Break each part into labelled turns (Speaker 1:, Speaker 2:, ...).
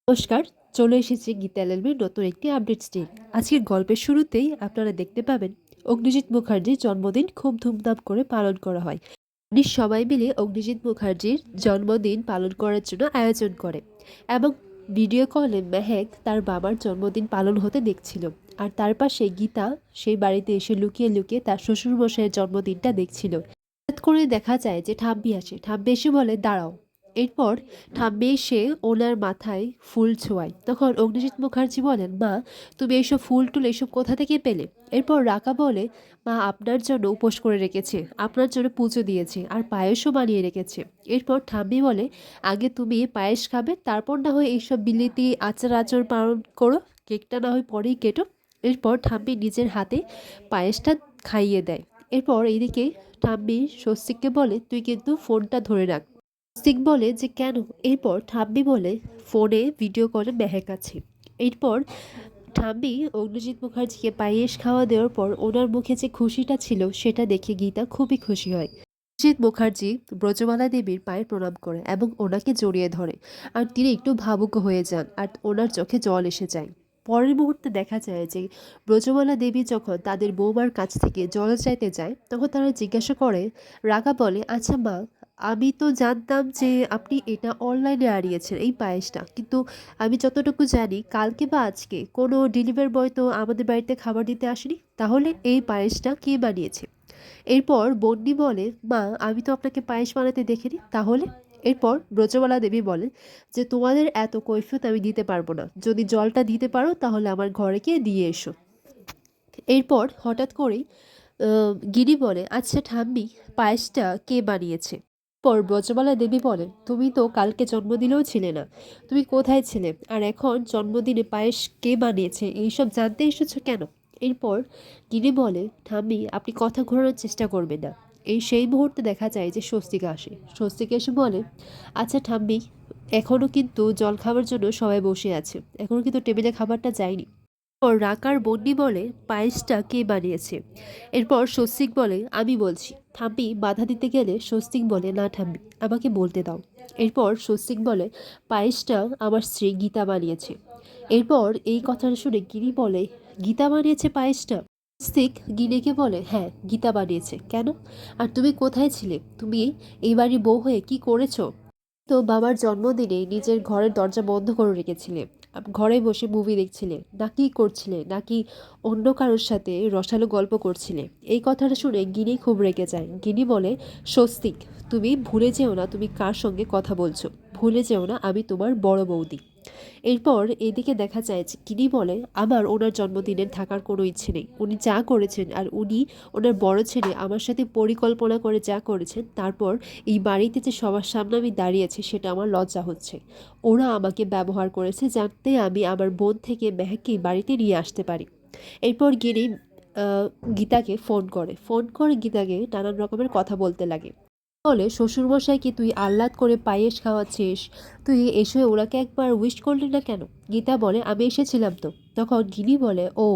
Speaker 1: নমস্কার, চলে এসেছি গীতা এলএলবির নতুন একটি আপডেট স্টিক। আজকের গল্পের শুরুতেই আপনারা দেখতে পাবেন অগ্নিজিৎ মুখার্জির জন্মদিন খুব ধুমধাম করে পালন করা হয়। সবাই মিলে অগ্নিজিৎ মুখার্জির জন্মদিন পালন করার জন্য আয়োজন করে এবং ভিডিও কলে মেহেক তার বাবার জন্মদিন পালন হতে দেখছিল। আর তার পাশে গীতা সেই বাড়িতে এসে লুকিয়ে লুকিয়ে তার শ্বশুরমশাইয়ের জন্মদিনটা দেখছিল। হঠাৎ করে দেখা যায় যে ঠাম্মি আসে। ঠাম্মি এসে বলে, দাঁড়াও। এরপর ঠাম্মি এসে ওনার মাথায় ফুল ছোঁয়ায়। তখন অগ্নিজিৎ মুখার্জি বলেন, মা, তুমি এইসব ফুল টুল এইসব কোথা থেকে পেলে? এরপর রাকা বলে, মা আপনার জন্য উপোস করে রেখেছে, আপনার জন্য পুজো দিয়েছে আর পায়েসও বানিয়ে রেখেছে। এরপর ঠাম্মি বলে, আগে তুমি পায়েস খাবে, তারপর না হয় এইসব বিলিতি আচার আচর পালন করো, কেকটা না হয় পরেই কেটো। এরপর ঠাম্মি নিজের হাতে পায়েসটা খাইয়ে দেয়। এরপর এইদিকে ঠাম্মি স্বস্তিককে বলে, তুই কিন্তু ফোনটা ধরে রাখ। স্বস্তিক বলে যে কেন? এরপর ঠাম্মি বলে, ফোনে ভিডিও কলে মেহেক আছে। এরপর ঠাম্মি অগ্নিজিৎ মুখার্জিকে পায়েস খাওয়া দেওয়ার পর ওনার মুখে যে খুশিটা ছিল সেটা দেখে গীতা খুবই খুশি হয়। অগ্নিজিৎ মুখার্জি ব্রজমালা দেবীর পায়ে প্রণাম করে এবং ওনাকে জড়িয়ে ধরে। আর তিনি একটু ভাবুক হয়ে যান আর ওনার চোখে জল এসে যায়। পরের মুহূর্তে দেখা যায় যে ব্রজমালা দেবী যখন তাদের বৌমার কাছ থেকে জল চাইতে যায় তখন তারা জিজ্ঞাসা করে, রাগা বলে, আচ্ছা মা, আমি তো জানতাম যে আপনি এটা অনলাইনে হারিয়েছেন এই পায়েসটা, কিন্তু আমি যতটুকু জানি কালকে বা আজকে কোনো ডেলিভারি বয় তো আমাদের বাড়িতে খাবার দিতে আসেনি, তাহলে এই পায়েসটা কে বানিয়েছে? এরপর বন্যি বলে, মা, আমি তো আপনাকে পায়েস বানাতে দেখিনি, তাহলে? এরপর ব্রজবালা দেবী বলেন যে তোমাদের এত কৈফিয়ত আমি দিতে পারবো না, যদি জলটা দিতে পারো তাহলে আমার ঘরে গিয়ে দিয়ে এসো। এরপর হঠাৎ করেই গিরি বলে, আচ্ছা ঠাম্মি, পায়েসটা কে বানিয়েছে? পর ব্রজবালা দেবী বলেন, তুমি তো কালকে জন্মদিনেও ছিলে না, তুমি কোথায় ছিলে? আর এখন জন্মদিনে পায়েস কে বানিয়েছে এইসব জানতে এসেছো কেন? এরপর গিরি বলে, ঠাম্মি, আপনি কথা ঘোরানোর চেষ্টা করবেন না। সেই মুহূর্তে দেখা যায় যে স্বস্তিকা আসে। স্বস্তিকা এসে বলে, আচ্ছা ঠাম্মি, এখনও কিন্তু জল খাবার জন্য সবাই বসে আছে, এখনও কিন্তু টেবিলে খাবারটা যায়নি। পর রাকার বন্যি বলে, পায়েসটা কে বানিয়েছে? এরপর স্বস্তিক বলে, আমি বলছি। ঠাম্মি বাধা দিতে গেলে স্বস্তিক বলে, না ঠাম্মি, আমাকে বলতে দাও। এরপর স্বস্তিক বলে, পায়েসটা আমার স্ত্রী গীতা বানিয়েছে। এরপর এই কথাটা শুনে গিরি বলে, গীতা বানিয়েছে পায়েসটা? স্বস্তিক গিরিকে বলে, হ্যাঁ, গীতা বানিয়েছে। কেন? আর তুমি কোথায় ছিলে? তুমি এই বাড়ির বউ হয়ে কি করেছো? তো বাবার জন্মদিনে নিজের ঘরের দরজা বন্ধ করে রেখেছিলে, ঘরে বসে মুভি দেখছিলে, নাকি করছিলে, নাকি অন্য কারোর সাথে রসালো গল্প করছিলে? এই কথাটা শুনে গিনি খুব রেগে যায়। গিনি বলে, স্বস্তিক, তুমি ভুলে যেও না তুমি কার সঙ্গে কথা বলছো, ভুলে যেও না আমি তোমার বড় বৌদি। এরপর এদিকে দেখা যায় যে গিনি বলে, আমার ওনার জন্মদিনের থাকার কোনো ইচ্ছে নেই, উনি যা করেছেন আর উনি ওনার বড় ছেলে আমার সাথে পরিকল্পনা করে যা করেছেন, তারপর এই বাড়িতে যে সবার সামনে আমি দাঁড়িয়েছি সেটা আমার লজ্জা হচ্ছে। ওরা আমাকে ব্যবহার করেছে যাতে আমি আমার বোন থেকে মেহেককে বাড়িতে নিয়ে আসতে পারি। এরপর গিনি গীতাকে ফোন করে গীতাকে নানান রকমের কথা বলতে লাগে। বলে, শ্বশুরমশাইকে তুই আহ্লাদ করে পায়েস খাওয়াচ্ছিস, তুই এসে ওনাকে একবার উইশ করলি না কেন? গীতা বলে, আমি এসেছিলাম তো। তখন গিনি বলে, ও,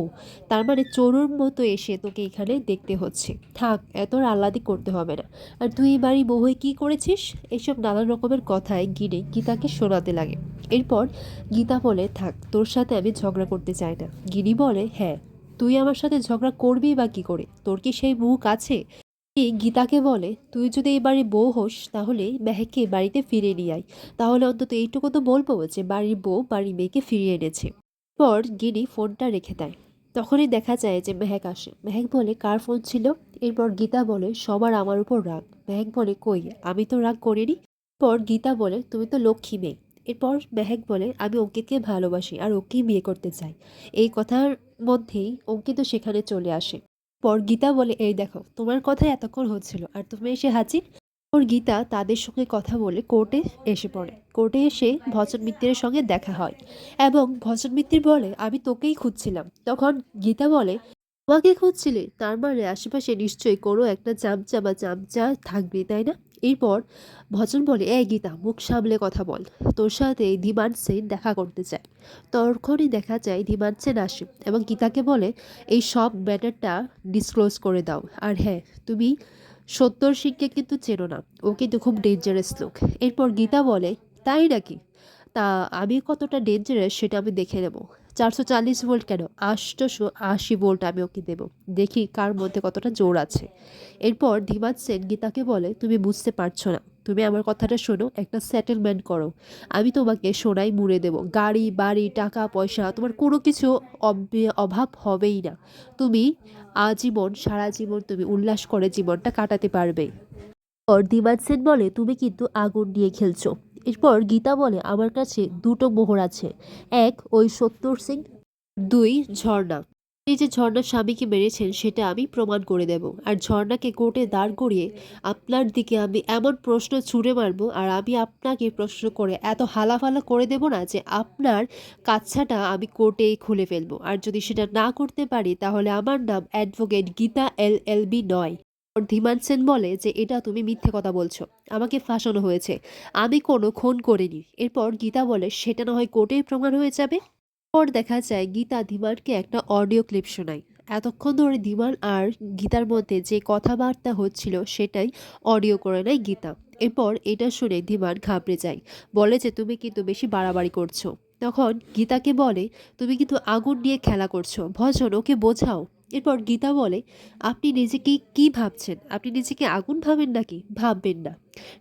Speaker 1: তার মানে চোরের মতো এসে তোকে এখানে দেখতে হচ্ছে, থাক, এত আহ্লাদি করতে হবে না। আর তুই এই বাড়ি বউ হয়ে কী করেছিস? এইসব নানান রকমের কথায় গিনে গীতাকে শোনাতে লাগে। এরপর গীতা বলে, থাক, তোর সাথে আমি ঝগড়া করতে চাই না। গিনি বলে, হ্যাঁ, তুই আমার সাথে ঝগড়া করবি বা কী করে? তোর কি সেই মুখ আছে? গীতাকে বলে, তুই যদি এই বাড়ির বউ হোস তাহলে মেহেককে বাড়িতে ফিরিয়ে নিয়ে আয়, তাহলে অন্তত এইটুকু তো বলবো যে বাড়ির বউ বাড়ির মেয়েকে ফিরিয়ে এনেছে। পর গিনি ফোনটা রেখে দেয়। তখনই দেখা যায় যে মেহেক আসে। মেহেক বলে, কার ফোন ছিল? এরপর গীতা বলে, সবার আমার উপর রাগ। মেহেক বলে, কই, আমি তো রাগ করিনি। পর গীতা বলে, তুমি তো লক্ষ্মী মেয়ে। এরপর মেহেক বলে, আমি অঙ্কিতকে ভালোবাসি আর ওকেই বিয়ে করতে চাই। এই কথার মধ্যেই অঙ্কিত সেখানে চলে আসে। পর গীতা বলে, এই দেখো, তোমার কথা এতক্ষণ হচ্ছিল আর তুমি এসে হাজির। ওর গীতা তাদের সঙ্গে কথা বলে কোর্টে এসে পড়ে। কোর্টে এসে ভজন মিত্রের সঙ্গে দেখা হয় এবং ভজন মিত্র বলে, আমি তোকেই খুঁজছিলাম। তখন গীতা বলে, আমাকে খুঁজছিলে? তার মানে আশেপাশে নিশ্চয়ই কোনো একটা চামচা বা চামচা থাকবে, তাই না? এরপর ভজন বলে, এই গীতা, মুখ সামলে কথা বল, তোর সাথে ধীমান সেন দেখা করতে চায়। তখনই দেখা যায় ধীমান সেন আসে এবং গীতাকে বলে, এই সব ম্যাটারটা ডিসক্লোজ করে দাও। আর হ্যাঁ, তুমি সত্তর সিংকে কিন্তু চেনো না, ও কিন্তু খুব ডেঞ্জারাস লোক। এরপর গীতা বলে, তাই নাকি? তা আমি কতটা ডেঞ্জারাস সেটা আমি দেখে নেব। 440 ভোল্ট কেন, 880 ভোল্ট আমি ওকে দেব। দেখি কার মধ্যে কতটা জোর আছে। এরপর ধীমান সেন গীতাকে বলে, তুমি বুঝতে পারছো না, তুমি আমার কথাটা শোনো, একটা সেটেলমেন্ট করো। আমি তোমাকে সোনায় মুড়ে দেব, গাড়ি বাড়ি টাকা পয়সা তোমার কোনো কিছু অভাব হবেই না। তুমি আজীবন সারা জীবন তুমি উল্লাস করে জীবনটা কাটাতে পারবে। এরপর দিবান সেন বলে, তুমি কিন্তু আগুন নিয়ে খেলছো। এরপর গীতা বলে, আমার কাছে দুটো মোহর আছে, এক ওই সত্তর সিং, দুই ঝর্ণা। এই যে ঝর্ণার স্বামীকে মেরেছেন সেটা আমি প্রমাণ করে দেব, আর ঝর্ণাকে কোর্টে দাঁড় করিয়ে আপনার দিকে আমি এমন প্রশ্ন ছুড়ে মারবো, আর আমি আপনাকে প্রশ্ন করে এত হালাফালা করে দেব না যে আপনার কাচ্ছাটা আমি কোর্টেই খুলে ফেলবো। আর যদি সেটা না করতে পারি তাহলে আমার নাম অ্যাডভোকেট গীতা LLB নয়। ধীমান সেন বলে যে এটা তুমি মিথ্যে কথা বলছো, আমাকে ফাঁসানো হয়েছে, আমি কোনো খুন করিনি। এরপর গীতা বলে, সেটা না হয় কোর্টেই প্রমাণ হয়ে যাবে। পর দেখা যায় গীতা ধীমানকে একটা অডিও ক্লিপ শোনায়। এতক্ষণ ধরে ধীমান আর গীতার মধ্যে যে কথাবার্তা হচ্ছিল সেটাই অডিও করে নেয় গীতা। এরপর এটা শুনে ধীমান ঘাবড়ে যায়, বলে যে তুমি কিন্তু বেশি বাড়াবাড়ি করছো। তখন গীতাকে বলে, তুমি কিন্তু আগুন নিয়ে খেলা করছো, ভজন ওকে বোঝাও। এরপর গীতা বলে, আপনি নিজেকে কি ভাবছেন, আপনি নিজেকে আগুন ভাবেন নাকি? ভাববেন না,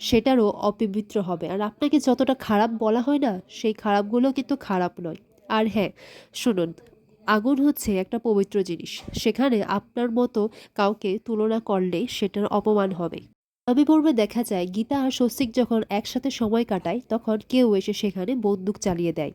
Speaker 1: সেটারও অপবিত্র হবে। আর আপনাকে যতটা খারাপ বলা হয় না, সেই খারাপগুলো কিন্তু খারাপ নয়। আর হ্যাঁ, শুনুন, আগুন হচ্ছে একটা পবিত্র জিনিস, সেখানে আপনার মতো কাউকে তুলনা করলে সেটার অপমান হবে। আমি পূর্বে দেখা যায় গীতা আর স্বস্তিক যখন একসাথে সময় কাটায় তখন কেউ এসে সেখানে বন্দুক চালিয়ে দেয়।